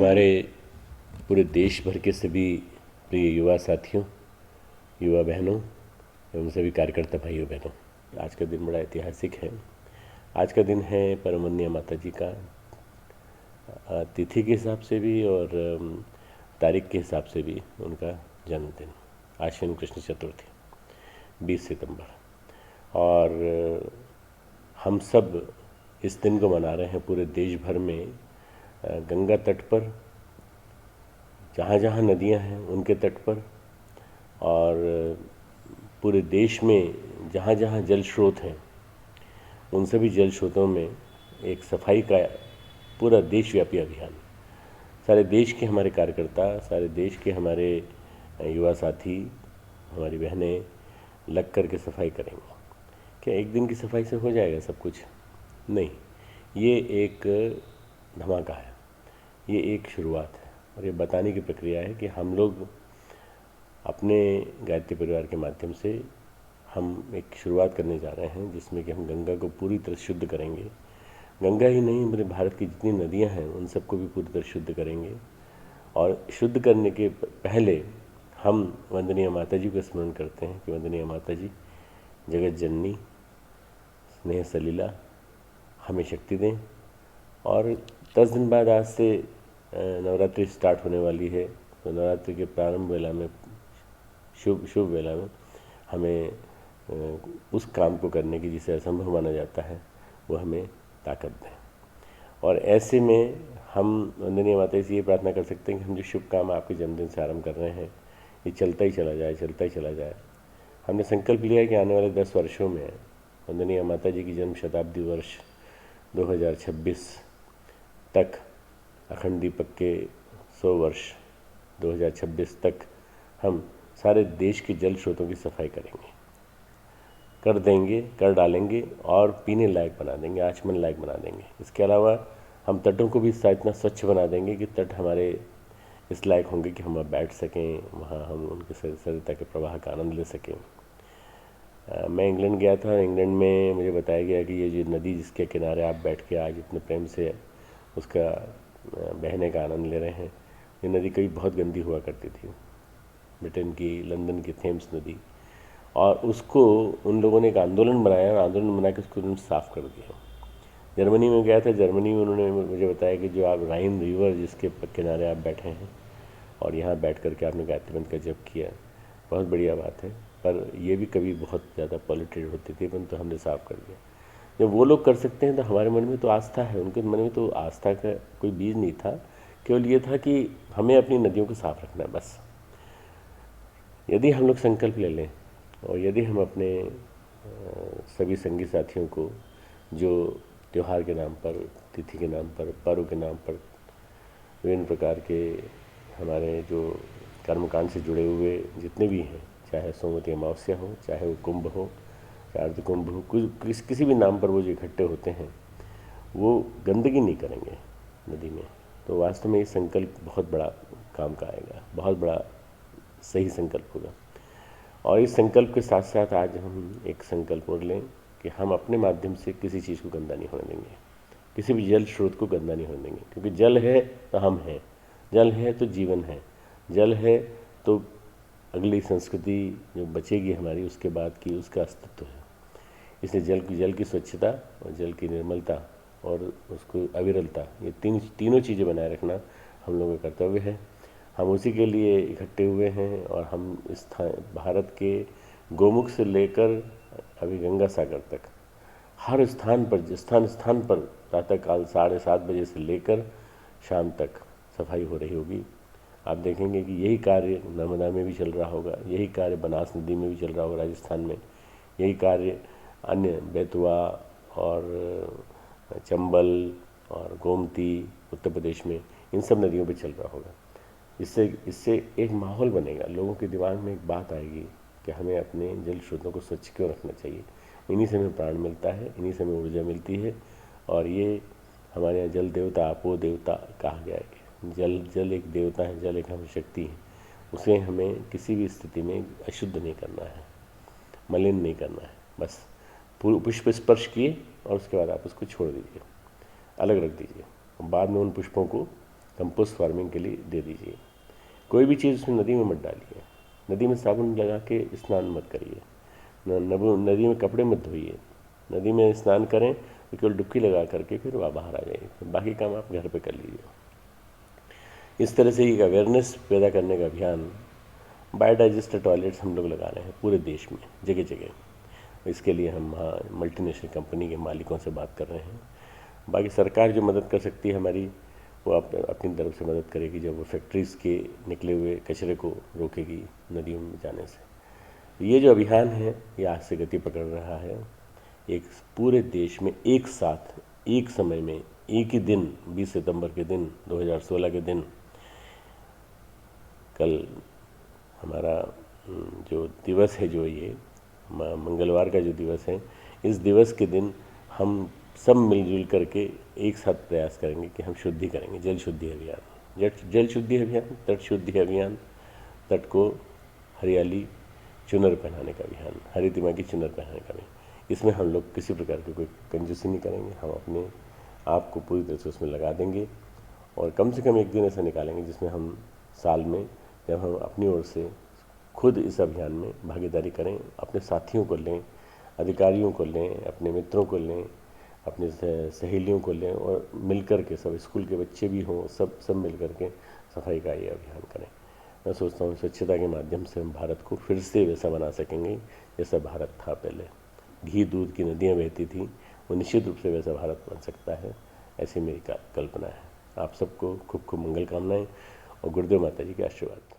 हमारे पूरे देश भर के सभी प्रिय युवा साथियों, युवा बहनों एवं सभी कार्यकर्ता भाइयों बहनों, आज का दिन बड़ा ऐतिहासिक है। आज का दिन है परमवंदनीय माता जी का तिथि के हिसाब से भी और तारीख के हिसाब से भी उनका जन्मदिन आश्विन कृष्ण चतुर्थी 20 सितंबर। और हम सब इस दिन को मना रहे हैं पूरे देश भर में। गंगा तट पर जहाँ जहाँ नदियाँ हैं उनके तट पर, और पूरे देश में जहाँ जहाँ जल स्रोत हैं उन सभी जल स्रोतों में एक सफाई का पूरा देशव्यापी अभियान। सारे देश के हमारे कार्यकर्ता, सारे देश के हमारे युवा साथी, हमारी बहनें लग कर के सफाई करेंगे। क्या एक दिन की सफाई से हो जाएगा सब कुछ? नहीं, ये एक धमाका है, ये एक शुरुआत है और ये बताने की प्रक्रिया है कि हम लोग अपने गायत्री परिवार के माध्यम से हम एक शुरुआत करने जा रहे हैं जिसमें कि हम गंगा को पूरी तरह शुद्ध करेंगे। गंगा ही नहीं, मेरे भारत की जितनी नदियां हैं उन सबको भी पूरी तरह शुद्ध करेंगे। और शुद्ध करने के पहले हम वंदनीय माता जी को स्मरण करते हैं कि वंदनीय माता जी जगत जननी, स्नेह सलीला, हमें शक्ति दें। और 10 दिन बाद आज से नवरात्रि स्टार्ट होने वाली है, तो नवरात्रि के प्रारंभ वेला में, शुभ वेला में हमें उस काम को करने की जिसे असंभव माना जाता है वो हमें ताकत दें। और ऐसे में हम वंदनीय माता से ये प्रार्थना कर सकते हैं कि हम जो शुभ काम आपके जन्मदिन से आरंभ कर रहे हैं ये चलता ही चला जाए, चलता ही चला जाए। हमने संकल्प लिया है कि आने वाले 10 वर्षों में वंदनीय माता जी की जन्म शताब्दी वर्ष 2026 तक, अखंड दीपक के 100 वर्ष 2026 तक हम सारे देश के जल स्रोतों की सफाई करेंगे, कर देंगे, कर डालेंगे और पीने लायक बना देंगे, आचमन लायक बना देंगे। इसके अलावा हम तटों को भी इतना स्वच्छ बना देंगे कि तट हमारे इस लायक होंगे कि हम वहाँ बैठ सकें, वहाँ हम उनके सरलता के प्रवाह का आनंद ले सकें। मैं इंग्लैंड गया था, इंग्लैंड में मुझे बताया गया कि ये जो नदी जिसके किनारे आप बैठ के आज इतने प्रेम से उसका बहने का आनंद ले रहे हैं, ये नदी कभी बहुत गंदी हुआ करती थी, ब्रिटेन की लंदन की थेम्स नदी। और उसको उन लोगों ने एक आंदोलन बनाया और आंदोलन बना के उसको उन्होंने साफ़ कर दिया। जर्मनी में गया था, जर्मनी में उन्होंने मुझे बताया कि जो आप राइन रिवर जिसके किनारे आप बैठे हैं और यहाँ बैठ कर के आपने गायत्री मंत्र का जप किया, बहुत बढ़िया बात है, पर ये भी कभी बहुत ज़्यादा पॉल्यूटेड होती थी, परंतु हमने साफ़ कर दिया। जब वो लोग कर सकते हैं तो हमारे मन में तो आस्था है, उनके मन में तो आस्था का कोई बीज नहीं था, केवल ये था कि हमें अपनी नदियों को साफ रखना है बस। यदि हम लोग संकल्प ले लें और यदि हम अपने सभी संगी साथियों को जो त्यौहार के नाम पर, तिथि के नाम पर, पर्व के नाम पर विभिन्न प्रकार के हमारे जो कर्मकांड से जुड़े हुए जितने भी हैं, चाहे सोमवती अमावस्या हो, चाहे वो कुंभ हो, चाहे अर्ध कुंभ हो, किसी भी नाम पर वो जो इकट्ठे होते हैं वो गंदगी नहीं करेंगे नदी में, तो वास्तव में ये संकल्प बहुत बड़ा काम का आएगा, बहुत बड़ा सही संकल्प होगा। और इस संकल्प के साथ साथ आज हम एक संकल्प और लें कि हम अपने माध्यम से किसी चीज़ को गंदा नहीं होने देंगे, किसी भी जल स्रोत को गंदा नहीं होने देंगे, क्योंकि जल है तो हम हैं, जल है तो जीवन है, जल है तो अगली संस्कृति जो बचेगी हमारी उसके बाद की, उसका अस्तित्व है। इसलिए जल की स्वच्छता और जल की निर्मलता और उसको अविरलता, ये तीनों चीज़ें बनाए रखना हम लोगों का कर्तव्य है। हम उसी के लिए इकट्ठे हुए हैं और हम इस भारत के गोमुख से लेकर अभी गंगा सागर तक हर स्थान पर, स्थान पर प्रातःकाल 7:30 बजे से लेकर शाम तक सफाई हो रही होगी। आप देखेंगे कि यही कार्य नर्मदा में भी चल रहा होगा, यही कार्य बनास नदी में भी चल रहा होगा राजस्थान में, यही कार्य अन्य बेतवा और चंबल और गोमती उत्तर प्रदेश में, इन सब नदियों पे चल रहा होगा। इससे एक माहौल बनेगा, लोगों के दिमाग में एक बात आएगी कि हमें अपने जल स्रोतों को स्वच्छ क्यों रखना चाहिए। इन्हीं से हमें प्राण मिलता है, इन्हीं से हमें ऊर्जा मिलती है। और ये हमारे यहाँ जल देवता, आपो देवता कहा गया है। जल एक देवता है, जल एक हमें शक्ति है, उसे हमें किसी भी स्थिति में अशुद्ध नहीं करना है, मलिन नहीं करना है। बस पुष्प स्पर्श किए और उसके बाद आप उसको छोड़ दीजिए, अलग रख दीजिए। बाद में उन पुष्पों को कंपोस्ट फार्मिंग के लिए दे दीजिए। कोई भी चीज़ उसमें नदी में मत डालिए, नदी में साबुन लगा के स्नान मत करिए, नदी में कपड़े मत धोइए। नदी में स्नान करें तो केवल डुबकी लगा करके फिर वहाँ बाहर आ जाइए, फिर बाकी काम आप घर पे कर लीजिए। इस तरह से एक अवेयरनेस पैदा करने का अभियान, बायोडाइजेस्टर टॉयलेट्स हम लोग लगा रहे हैं पूरे देश में, जगह जगह। इसके लिए हम वहाँ मल्टीनेशनल कंपनी के मालिकों से बात कर रहे हैं। बाकी सरकार जो मदद कर सकती है हमारी, वो अपनी तरफ से मदद करेगी, जब वो फैक्ट्रीज़ के निकले हुए कचरे को रोकेगी नदियों में जाने से। ये जो अभियान है ये आज से गति पकड़ रहा है। एक पूरे देश में एक साथ एक समय में एक ही दिन 20 सितंबर के दिन 2016 के दिन, कल हमारा जो दिवस है, जो ये मंगलवार का जो दिवस है, इस दिवस के दिन हम सब मिलजुल करके एक साथ प्रयास करेंगे कि हम शुद्धि करेंगे, जल शुद्धि अभियान, जल शुद्धि अभियान, तट शुद्धि अभियान, तट को हरियाली चुनर पहनाने का अभियान, हरी दिमागी चुनर पहनाने का अभियान। इसमें हम लोग किसी प्रकार की कोई कंजूसी नहीं करेंगे, हम अपने आप को पूरी तरह से उसमें लगा देंगे और कम से कम एक दिन ऐसा निकालेंगे जिसमें हम साल में, जब हम अपनी ओर से खुद इस अभियान में भागीदारी करें, अपने साथियों को लें, अधिकारियों को लें, अपने मित्रों को लें, अपने सहेलियों को लें और मिलकर के, सब स्कूल के बच्चे भी हों, सब मिल कर के सफाई का ये अभियान करें। मैं सोचता हूँ स्वच्छता के माध्यम से हम भारत को फिर से वैसा बना सकेंगे जैसा भारत था पहले। घी दूध की नदियाँ बहती थी, वो निश्चित रूप से वैसा भारत बन सकता है, ऐसी मेरी कल्पना है। आप सबको खूब खूब मंगल कामनाएं और गुरुदेव माता जी के आशीर्वाद।